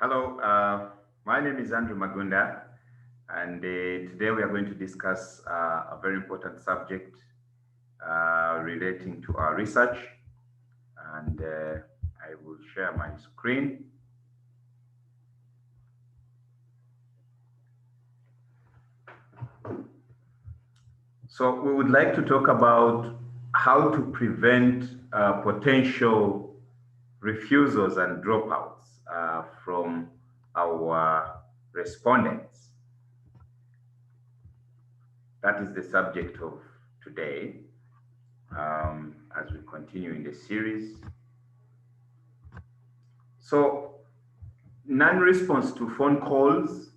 Hello, my name is Andrew Magunda, and today we are going to discuss a very important subject relating to our research. And I will share my screen. So, we would like to talk about how to prevent potential refusals and dropouts from our respondents. That is the subject of today as we continue in the series. So, non-response to phone calls,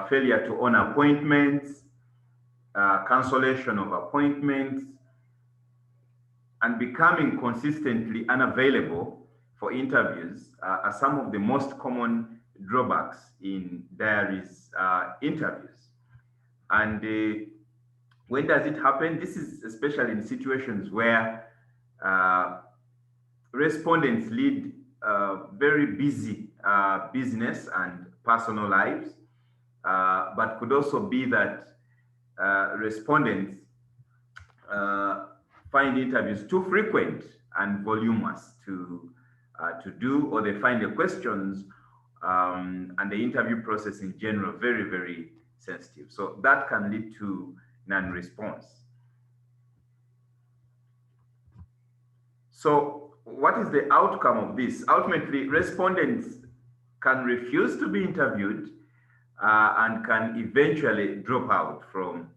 failure to honor appointments, cancellation of appointments, and becoming consistently unavailable for interviews are some of the most common drawbacks in diaries interviews. And when does it happen? This is especially in situations where uh, respondents lead very busy business and personal lives, but could also be that respondents uh, find interviews too frequent and voluminous to do, or they find the questions and the interview process in general very, very sensitive. So that can lead to non-response. So what is the outcome of this? Ultimately, respondents can refuse to be interviewed and can eventually drop out from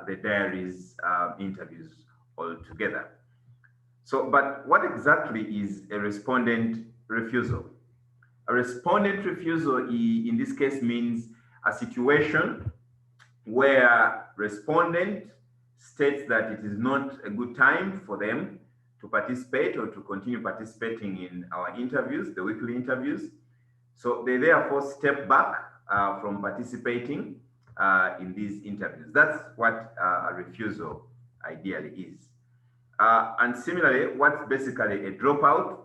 the diaries interviews altogether. So, but what exactly is a respondent refusal? A respondent refusal in this case means a situation where respondent states that it is not a good time for them to participate or to continue participating in our interviews, the weekly interviews. So they therefore step back from participating in these interviews. That's what a refusal ideally is. And similarly, what's basically a dropout?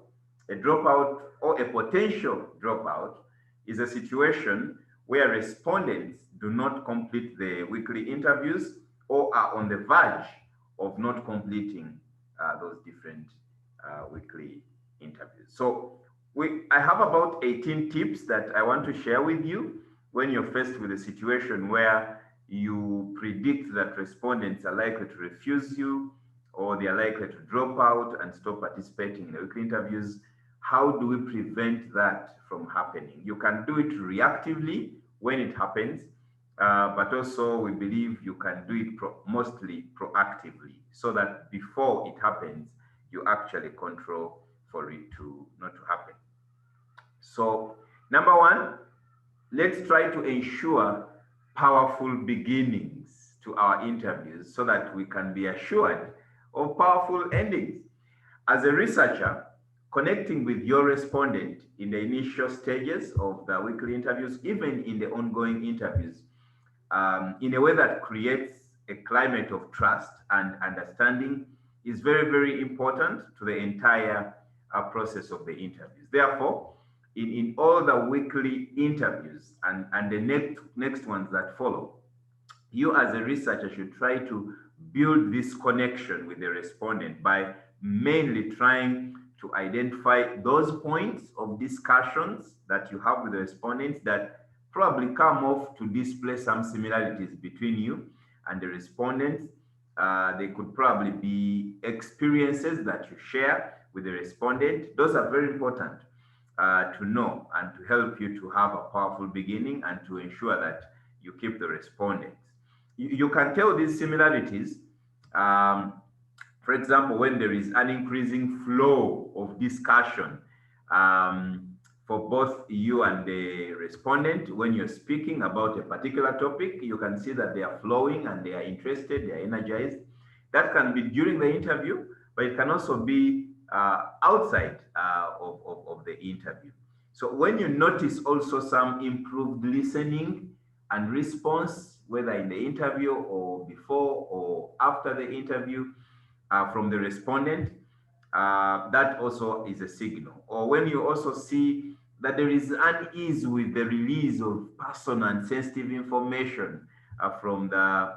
A dropout or a potential dropout is a situation where respondents do not complete the weekly interviews or are on the verge of not completing those different weekly interviews. So I have about 18 tips that I want to share with you when you're faced with a situation where you predict that respondents are likely to refuse you or they are likely to drop out and stop participating in the weekly interviews. How do we prevent that from happening? You can do it reactively when it happens, but also we believe you can do it mostly proactively so that before it happens, you actually control for it to not to happen. So, number one, let's try to ensure powerful beginnings to our interviews so that we can be assured of powerful endings. As a researcher, connecting with your respondent in the initial stages of the weekly interviews, even in the ongoing interviews, in a way that creates a climate of trust and understanding is very, very important to the entire process of the interviews. Therefore, in all the weekly interviews and the next ones that follow, you as a researcher should try to build this connection with the respondent by mainly trying to identify those points of discussions that you have with the respondents that probably come off to display some similarities between you and the respondents. They could probably be experiences that you share with the respondent. Those are very important to know and to help you to have a powerful beginning and to ensure that you keep the respondents. You can tell these similarities. For example, when there is an increasing flow of discussion for both you and the respondent, when you're speaking about a particular topic, you can see that they are flowing and they are interested, they are energized. That can be during the interview, but it can also be outside of the interview. So when you notice also some improved listening and response, whether in the interview or before or after the interview from the respondent, that also is a signal. Or when you also see that there is unease with the release of personal and sensitive information from the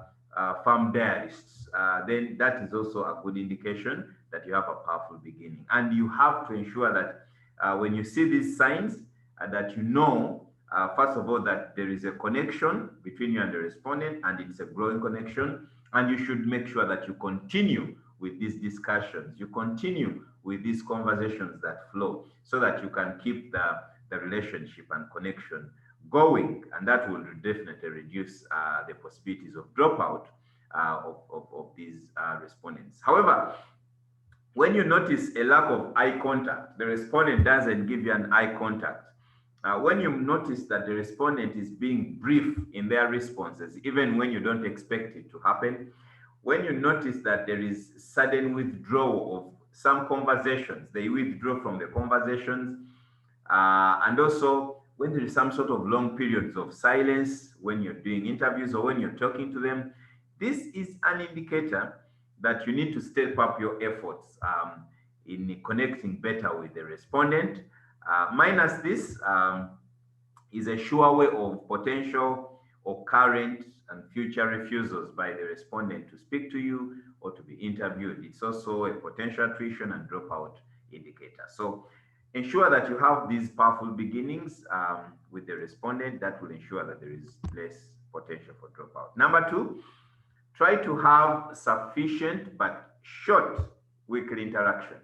farm diarists, then that is also a good indication that you have a powerful beginning. And you have to ensure that when you see these signs, that you know, first of all, that there is a connection between you and the respondent, and it's a growing connection. And you should make sure that you continue with these discussions, you continue with these conversations that flow, so that you can keep the relationship and connection going, and that will definitely reduce the possibilities of dropout of these respondents. However, when you notice a lack of eye contact, the respondent doesn't give you an eye contact. When you notice that the respondent is being brief in their responses, even when you don't expect it to happen, when you notice that there is sudden withdrawal of some conversations, they withdraw from the conversations, and also when there is some sort of long periods of silence when you're doing interviews or when you're talking to them, this is an indicator that you need to step up your efforts in connecting better with the respondent. Minus this is a sure way of potential or current and future refusals by the respondent to speak to you or to be interviewed. It's also a potential attrition and dropout indicator. So ensure that you have these powerful beginnings with the respondent. That will ensure that there is less potential for dropout. Number two, try to have sufficient but short weekly interactions.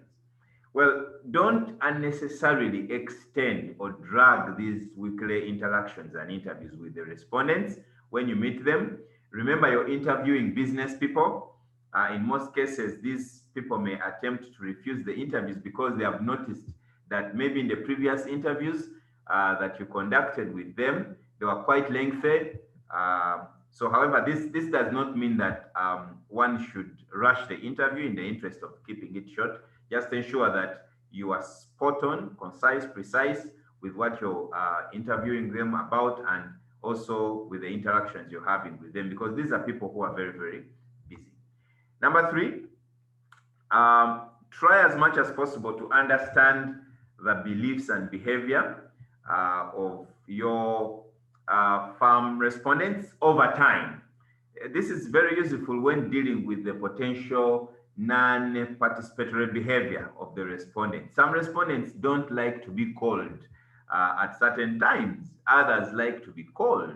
Well, don't unnecessarily extend or drag these weekly interactions and interviews with the respondents when you meet them. Remember, you're interviewing business people. In most cases, these people may attempt to refuse the interviews because they have noticed that maybe in the previous interviews that you conducted with them, they were quite lengthy. However, this does not mean that one should rush the interview in the interest of keeping it short. Just ensure that you are spot on, concise, precise with what you're interviewing them about, and also with the interactions you're having with them, because these are people who are very, very busy. Number three, try as much as possible to understand the beliefs and behavior of your farm respondents over time. This is very useful when dealing with the potential non-participatory behavior of the respondent. Some respondents don't like to be called at certain times. Others like to be called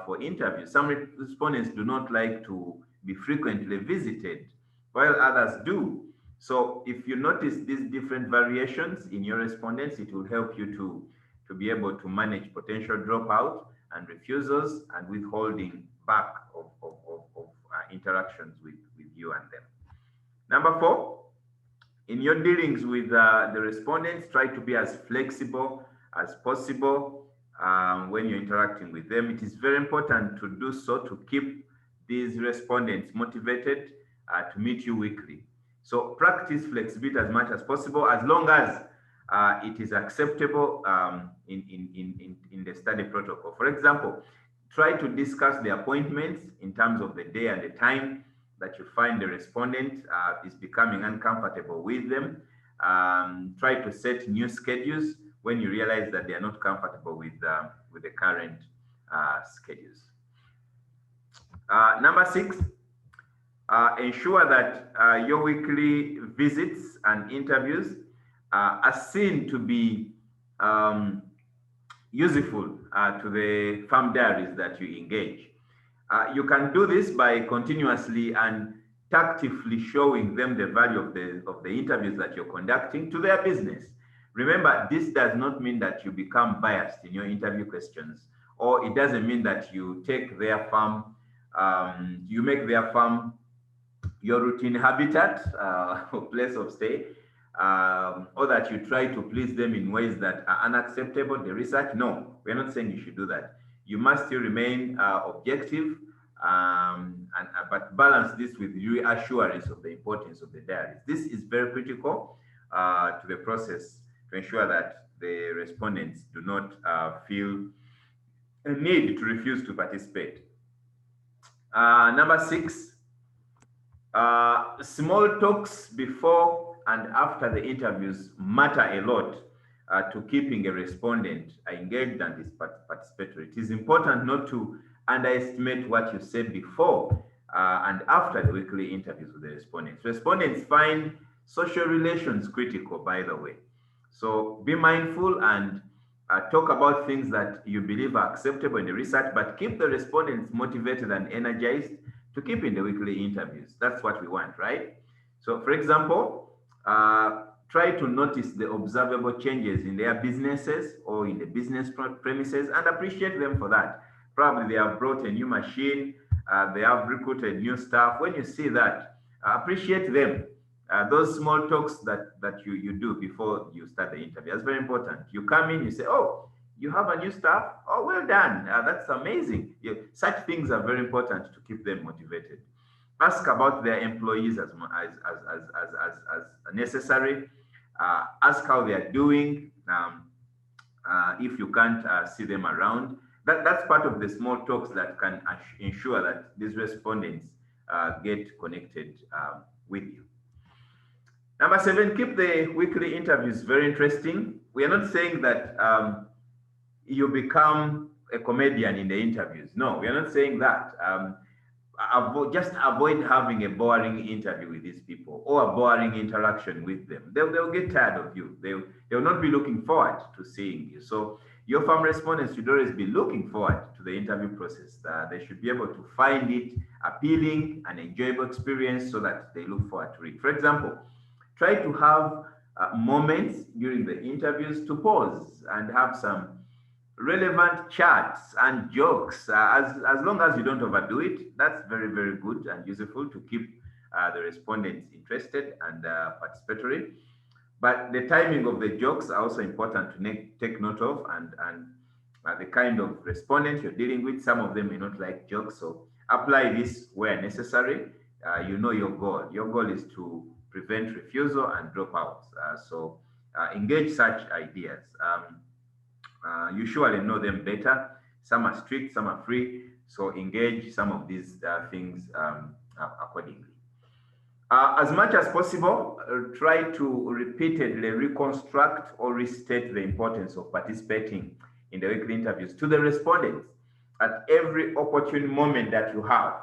for interviews. Some respondents do not like to be frequently visited, while others do. So if you notice these different variations in your respondents, it will help you to be able to manage potential dropout and refusals and withholding back of interactions with you and them. Number four, in your dealings with the respondents, try to be as flexible as possible when you're interacting with them. It is very important to do so to keep these respondents motivated to meet you weekly. So practice flexibility as much as possible, as long as it is acceptable in the study protocol. For example, try to discuss the appointments in terms of the day and the time that you find the respondent is becoming uncomfortable with them. Try to set new schedules when you realize that they are not comfortable with the current schedules. Number six, ensure that your weekly visits and interviews are seen to be useful to the farm diaries that you engage. You can do this by continuously and tactfully showing them the value of the interviews that you're conducting to their business. Remember, this does not mean that you become biased in your interview questions, or it doesn't mean that you take their farm, you make their farm your routine habitat or place of stay, or that you try to please them in ways that are unacceptable. The research, no, we're not saying you should do that. You must still remain objective, but balance this with reassurance of the importance of the diaries. This is very critical to the process to ensure that the respondents do not feel a need to refuse to participate. Number six, small talks before and after the interviews matter a lot to keeping a respondent engaged and is participatory. It is important not to underestimate what you said before and after the weekly interviews with the respondents. Respondents find social relations critical, by the way. So be mindful and talk about things that you believe are acceptable in the research, but keep the respondents motivated and energized to keep in the weekly interviews. That's what we want, right? So, for example, try to notice the observable changes in their businesses or in the business premises and appreciate them for that. Probably they have brought a new machine, they have recruited new staff. When you see that, appreciate them. Those small talks that you do before you start the interview, that's very important. You come in, you say, oh, you have a new staff? Oh, well done. That's amazing. Such things are very important to keep them motivated. Ask about their employees as necessary. Ask how they are doing. If you can't see them around, that's part of the small talks that can ensure that these respondents get connected with you. Number seven, keep the weekly interviews very interesting. We are not saying that you become a comedian in the interviews. No, we are not saying that. Just avoid having a boring interview with these people or a boring interaction with them. They'll get tired of you. They'll not be looking forward to seeing you. So your farm respondents should always be looking forward to the interview process. They should be able to find it appealing and enjoyable experience so that they look forward to it. For example, try to have moments during the interviews to pause and have some relevant chats and jokes. As long as you don't overdo it, that's very, very good and useful to keep the respondents interested and participatory. But the timing of the jokes are also important to take note of, and the kind of respondents you're dealing with. Some of them may not like jokes, so apply this where necessary. You know your goal. Your goal is to prevent refusal and dropouts. So engage such ideas. You surely know them better. Some are strict, some are free. So engage some of these things accordingly. As much as possible, try to repeatedly reconstruct or restate the importance of participating in the weekly interviews to the respondents at every opportune moment that you have,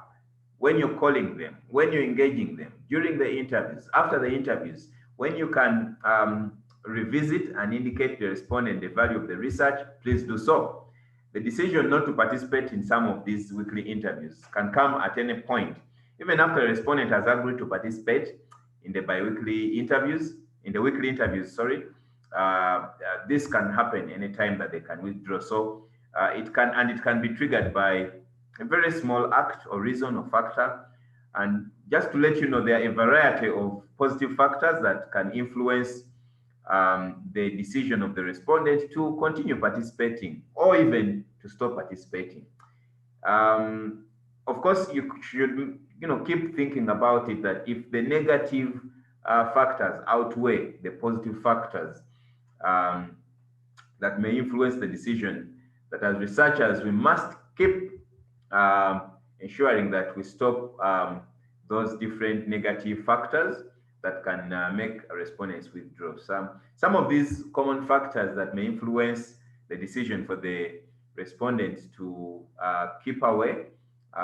when you're calling them, when you're engaging them, during the interviews, after the interviews, when you can revisit and indicate the respondent the value of the research, please do so. The decision not to participate in some of these weekly interviews can come at any point, even after the respondent has agreed to participate in the weekly interviews, sorry. This can happen anytime that they can withdraw. So it can be triggered by a very small act or reason or factor. And just to let you know, there are a variety of positive factors that can influence the decision of the respondent to continue participating or even to stop participating. Of course, you should keep thinking about it, that if the negative factors outweigh the positive factors that may influence the decision, that as researchers we must keep ensuring that we stop those different negative factors that can make respondents withdraw. Some of these common factors that may influence the decision for the respondents to keep away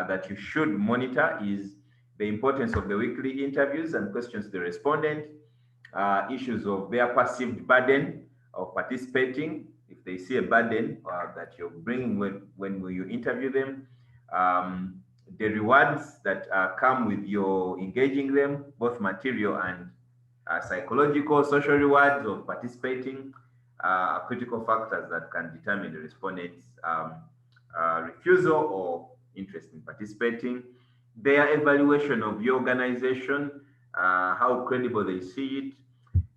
that you should monitor is the importance of the weekly interviews and questions to the respondent, issues of their perceived burden of participating, if they see a burden that you're bringing when you interview them, the rewards that come with your engaging them, both material and psychological, social rewards of participating, are critical factors that can determine the respondent's refusal or interest in participating. Their evaluation of your organization, how credible they see it,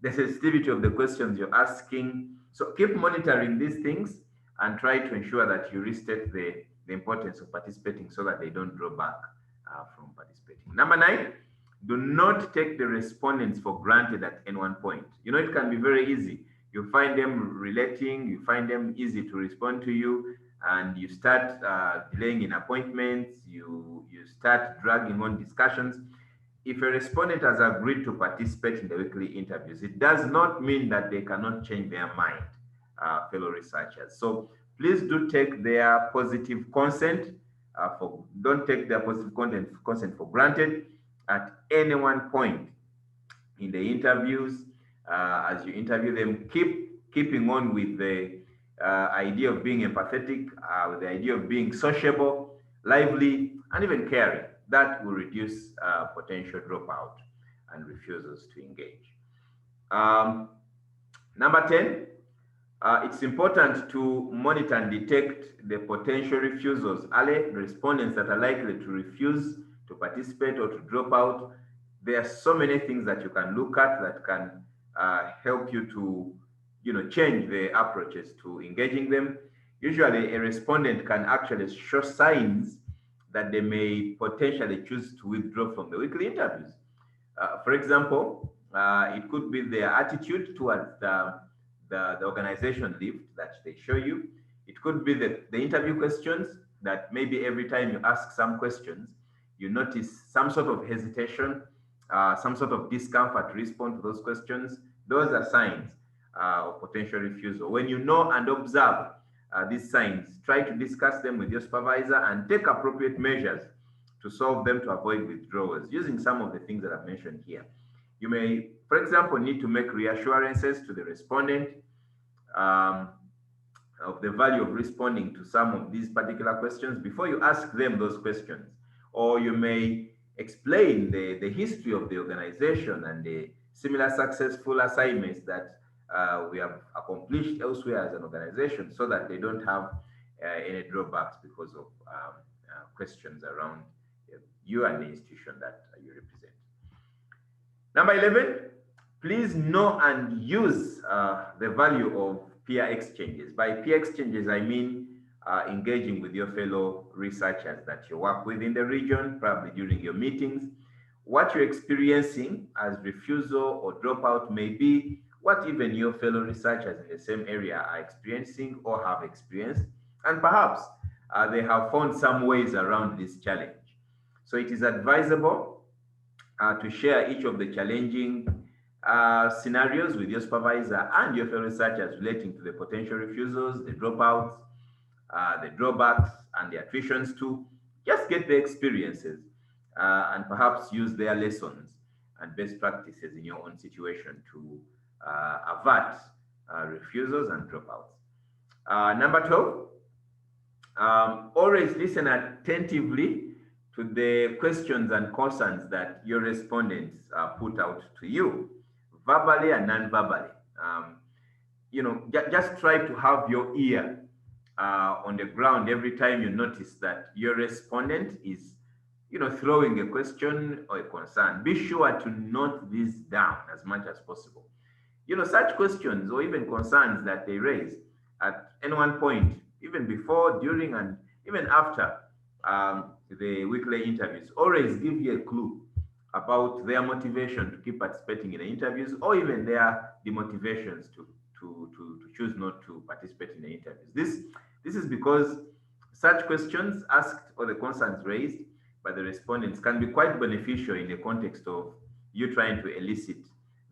the sensitivity of the questions you're asking. So keep monitoring these things and try to ensure that you restate the importance of participating so that they don't draw back from participating. Number 9, do not take the respondents for granted at any one point. It can be very easy. You find them relating, you find them easy to respond to you, and you start delaying in appointments, you start dragging on discussions. if a respondent has agreed to participate in the weekly interviews, it does not mean that they cannot change their mind, fellow researchers. So please do take their positive consent don't take their positive consent for granted at any one point in the interviews. As you interview them, keeping on with the idea of being empathetic, with the idea of being sociable, lively, and even caring. That will reduce potential dropout and refusals to engage. Um, Number 10, it's important to monitor and detect the potential refusals early. Respondents that are likely to refuse to participate or to drop out. There are so many things that you can look at that can help you to, change the approaches to engaging them. Usually, a respondent can actually show signs that they may potentially choose to withdraw from the weekly interviews. For example, it could be their attitude towards the organization lift that they show you. It could be the interview questions that maybe every time you ask some questions, you notice some sort of hesitation, some sort of discomfort to respond to those questions. Those are signs of potential refusal. When you know and observe these signs, try to discuss them with your supervisor and take appropriate measures to solve them to avoid withdrawals using some of the things that I've mentioned here. You may, for example, need to make reassurances to the respondent um, of the value of responding to some of these particular questions before you ask them those questions. Or you may explain the history of the organization and the similar successful assignments that we have accomplished elsewhere as an organization so that they don't have any drawbacks because of questions around you and the institution that you represent. Number 11, please know and use the value of peer exchanges. By peer exchanges, I mean engaging with your fellow researchers that you work with in the region, probably during your meetings. What you're experiencing as refusal or dropout may be what even your fellow researchers in the same area are experiencing or have experienced, and perhaps they have found some ways around this challenge. So it is advisable to share each of the challenging scenarios with your supervisor and your fellow researchers relating to the potential refusals, the dropouts, the drawbacks, and the attritions too. Just get the experiences and perhaps use their lessons and best practices in your own situation to avert refusals and dropouts. Number 12, always listen attentively to the questions and concerns that your respondents put out to you, verbally and non-verbally. Just try to have your ear on the ground every time you notice that your respondent is, throwing a question or a concern. Be sure to note this down as much as possible. Such questions or even concerns that they raise at any one point, even before, during, and even after the weekly interviews, always give you a clue about their motivation to keep participating in the interviews or even their demotivations to choose not to participate in the interviews. This is because such questions asked or the concerns raised by the respondents can be quite beneficial in the context of you trying to elicit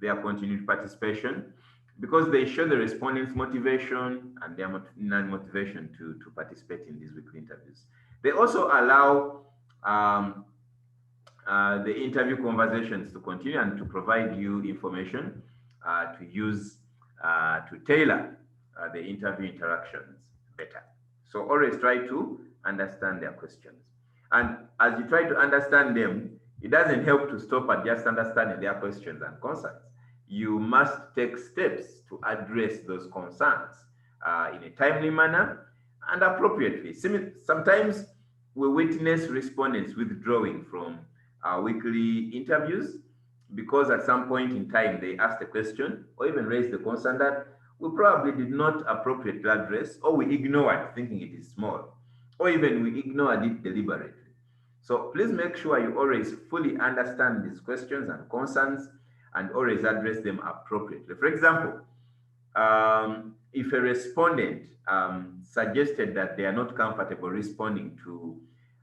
their continued participation because they show the respondents' motivation and their non-motivation to participate in these weekly interviews. They also allow the interview conversations to continue and to provide you information to use to tailor the interview interactions better. So always try to understand their questions. And as you try to understand them, it doesn't help to stop at just understanding their questions and concerns. You must take steps to address those concerns in a timely manner and appropriately. Sometimes we witness respondents withdrawing from our weekly interviews because at some point in time they asked a question or even raised the concern that we probably did not appropriately address, or we ignored thinking it is small, or even we ignored it deliberately. So please make sure you always fully understand these questions and concerns and always address them appropriately. For example, if a respondent suggested that they are not comfortable responding to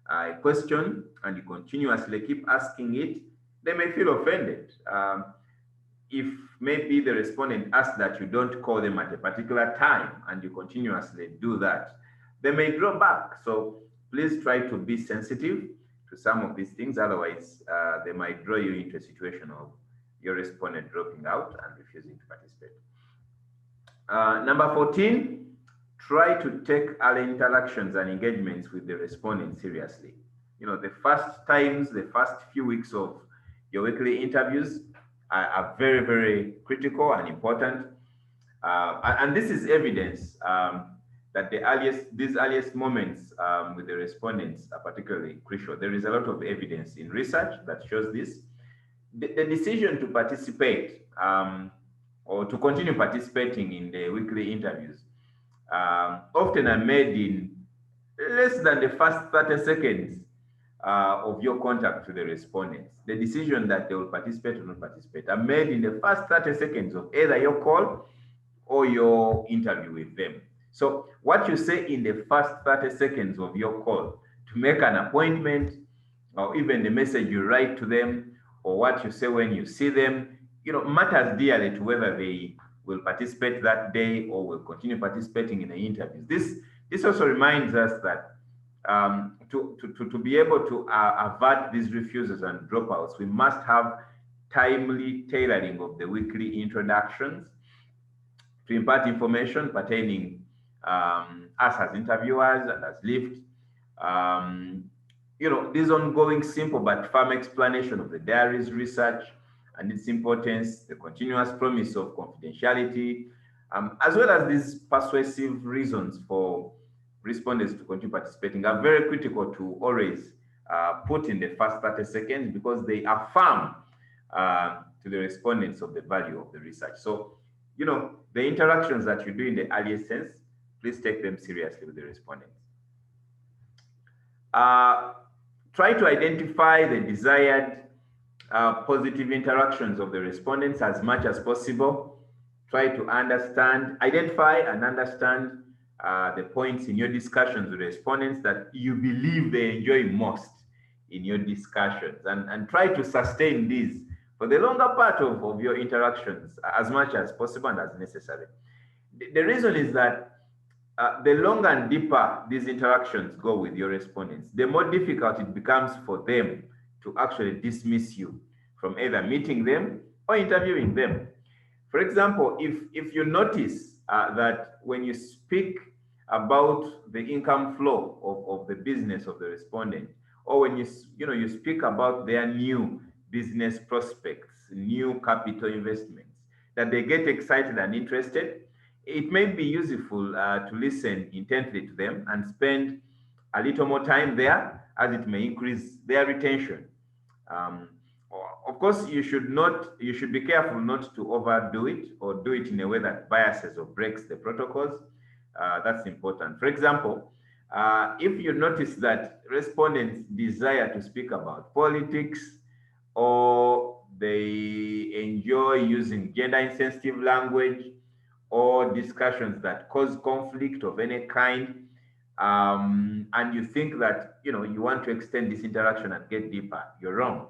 a question and you continuously keep asking it, they may feel offended. If maybe the respondent asks that you don't call them at a particular time and you continuously do that, they may draw back. So please try to be sensitive to some of these things. Otherwise, they might draw you into a situation of your respondent dropping out and refusing to participate. Number 14, try to take early interactions and engagements with the respondent seriously. The first times, the first few weeks of your weekly interviews are very, very critical and important. And this is evidence that these earliest moments with the respondents are particularly crucial. There is a lot of evidence in research that shows this. The decision to participate or to continue participating in the weekly interviews often are made in less than the first 30 seconds of your contact with the respondents. The decision that they will participate or not participate are made in the first 30 seconds of either your call or your interview with them. So what you say in the first 30 seconds of your call to make an appointment, or even the message you write to them, or what you say when you see them, matters dearly to whether they will participate that day or will continue participating in the interviews. This also reminds us that to be able to avert these refusals and dropouts, we must have timely tailoring of the weekly introductions to impart information pertaining us as interviewers and as Lyft. This ongoing simple but firm explanation of the diary's research and its importance, the continuous promise of confidentiality, as well as these persuasive reasons for respondents to continue participating are very critical to always put in the first 30 seconds, because they affirm to the respondents of the value of the research. So, the interactions that you do in the earliest sense, please take them seriously with the respondents. Try to identify the desired positive interactions of the respondents as much as possible. Try to identify and understand the points in your discussions with respondents that you believe they enjoy most in your discussions, and try to sustain these for the longer part of your interactions as much as possible and as necessary. The reason is that the longer and deeper these interactions go with your respondents, the more difficult it becomes for them to actually dismiss you from either meeting them or interviewing them. For example, if you notice that when you speak about the income flow of the business of the respondent, or when you speak about their new business prospects, new capital investments, that they get excited and interested, it may be useful to listen intently to them and spend a little more time there, as it may increase their retention. Of course, you should be careful not to overdo it or do it in a way that biases or breaks the protocols. That's important. For example, if you notice that respondents desire to speak about politics, or they enjoy using gender insensitive language, or discussions that cause conflict of any kind, and you think that you want to extend this interaction and get deeper, you're wrong.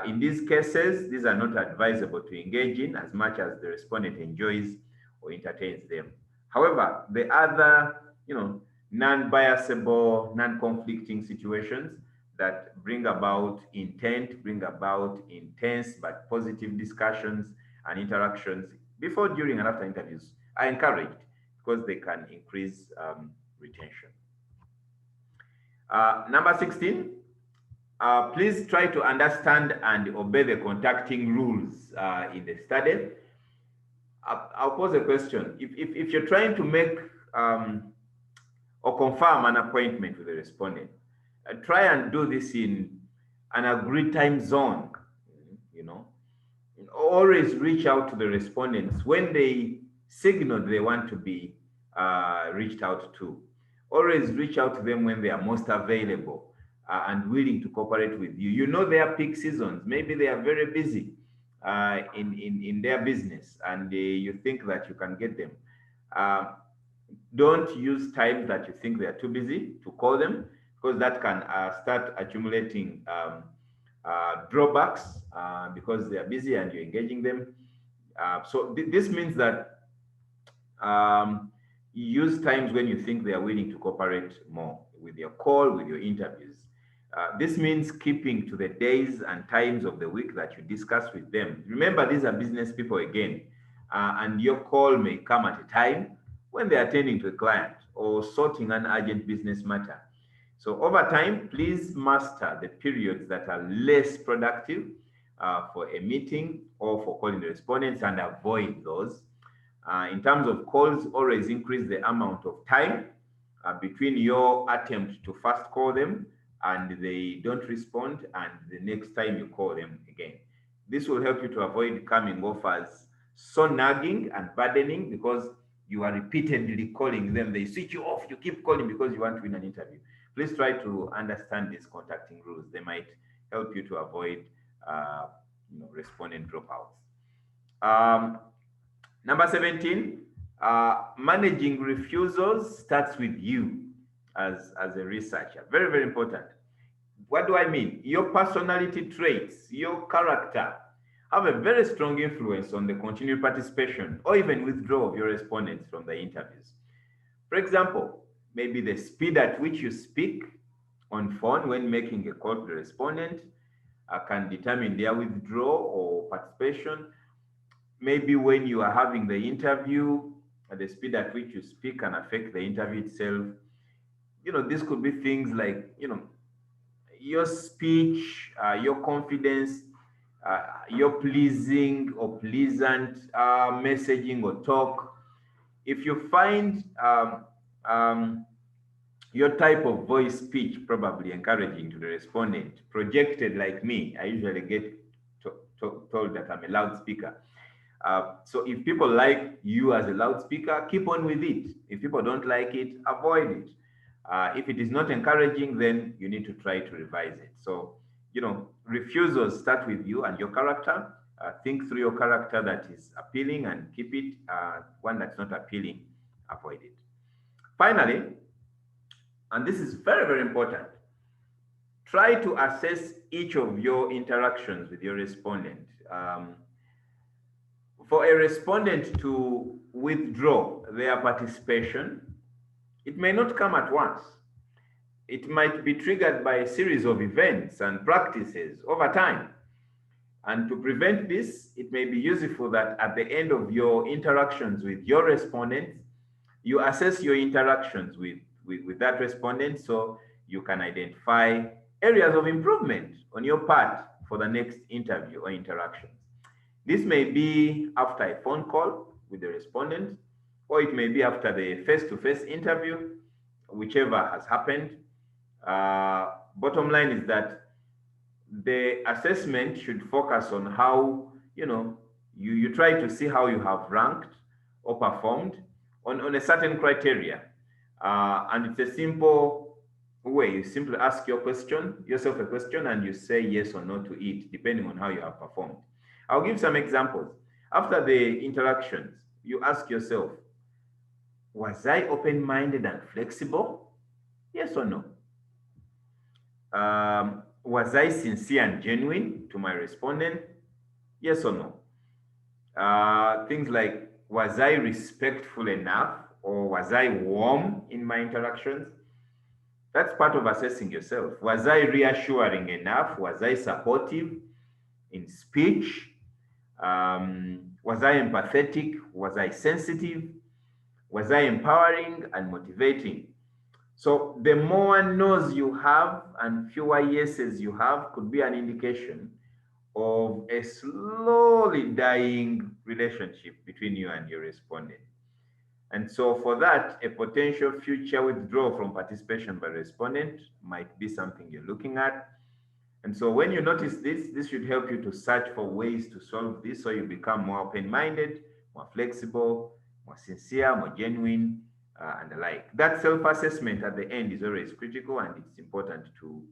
In these cases, these are not advisable to engage in as much as the respondent enjoys or entertains them. However, the other, non-biasable, non-conflicting situations that bring about intent, bring about intense but positive discussions and interactions before, during, and after interviews are encouraged, because they can increase retention. Number 16, please try to understand and obey the contacting rules in the study. I'll pose a question. If you're trying to make or confirm an appointment with the respondent, try and do this in an agreed time zone. Always reach out to the respondents when they signal they want to be reached out to. Always reach out to them when they are most available and willing to cooperate with you. You know their peak seasons. Maybe they are very busy in their business, and you think that you can get them. Don't use times that you think they are too busy to call them, because that can start accumulating drawbacks because they are busy and you're engaging them. This means that use times when you think they are willing to cooperate more with your call, with your interviews. This means keeping to the days and times of the week that you discuss with them. Remember, these are business people again, and your call may come at a time when they're attending to a client or sorting an urgent business matter. So over time, please master the periods that are less productive for a meeting or for calling the respondents and avoid those. In terms of calls, always increase the amount of time between your attempt to first call them and they don't respond and the next time you call them again. This will help you to avoid coming off as so nagging and burdening because you are repeatedly calling them. They switch you off. You keep calling because you want to win an interview. Please try to understand these contacting rules. They might help you to avoid respondent dropouts. Number 17, managing refusals starts with you as a researcher. Very, very important. What do I mean? Your personality traits, your character have a very strong influence on the continued participation or even withdrawal of your respondents from the interviews. For example, maybe the speed at which you speak on phone when making a call to the respondent can determine their withdrawal or participation. Maybe when you are having the interview, the speed at which you speak can affect the interview itself. This could be things like, your speech, your confidence, your pleasing or pleasant messaging or talk. If you find your type of voice pitch probably encouraging to the respondent, projected like me, I usually get told that I'm a loudspeaker. So if people like you as a loudspeaker, keep on with it. If people don't like it, avoid it. If it is not encouraging, then you need to try to revise it. So, refusals start with you and your character. Think through your character that is appealing and keep it. One that's not appealing, avoid it. Finally, and this is very, very important, try to assess each of your interactions with your respondent. For a respondent to withdraw their participation, it may not come at once. It might be triggered by a series of events and practices over time. And to prevent this, it may be useful that at the end of your interactions with your respondent, you assess your interactions with that respondent so you can identify areas of improvement on your part for the next interview or interaction. This may be after a phone call with the respondent, or it may be after the face-to-face interview, whichever has happened. Bottom line is that the assessment should focus on how, you try to see how you have ranked or performed on a certain criteria. And it's a simple way. You simply ask yourself a question, and you say yes or no to it, depending on how you have performed. I'll give some examples. After the interactions, you ask yourself, was I open-minded and flexible? Yes or no? Was I sincere and genuine to my respondent? Yes or no? Things like, was I respectful enough or was I warm in my interactions? That's part of assessing yourself. Was I reassuring enough? Was I supportive in speech? Was I empathetic? Was I sensitive? Was I empowering and motivating? So the more no's you have and fewer yeses you have could be an indication of a slowly dying relationship between you and your respondent. And so for that, a potential future withdrawal from participation by respondent might be something you're looking at. And so when you notice this should help you to search for ways to solve this so you become more open-minded, more flexible, more sincere, more genuine, and the like. That self-assessment at the end is always critical, and it's important to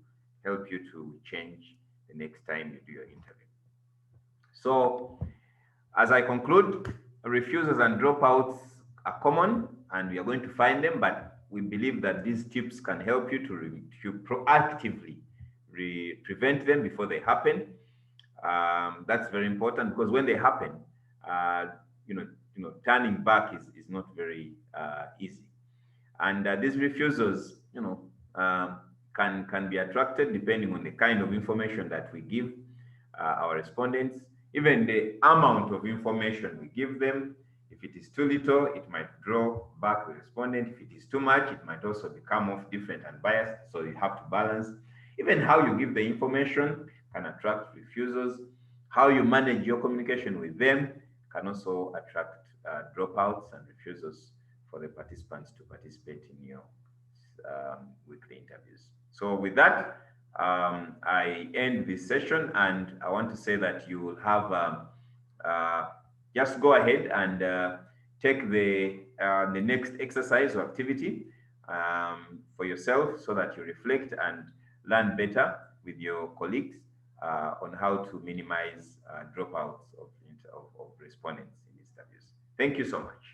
help you to change the next time you do your interview. So as I conclude, refusals and dropouts are common, and we are going to find them, but we believe that these tips can help you to proactively prevent them before they happen. That's very important because when they happen, uh, you know, turning back is not very easy. And these refusals, can be attracted depending on the kind of information that we give our respondents, even the amount of information we give them. If it is too little, it might draw back the respondent. If it is too much, it might also become off different and biased. So you have to balance. Even how you give the information can attract refusals. How you manage your communication with them can also attract dropouts and refusals for the participants to participate in your weekly interviews. So with that, I end this session, and I want to say that you will have uh, just go ahead and take the next exercise or activity for yourself, so that you reflect and learn better with your colleagues on how to minimize dropouts of respondents in interviews. Thank you so much.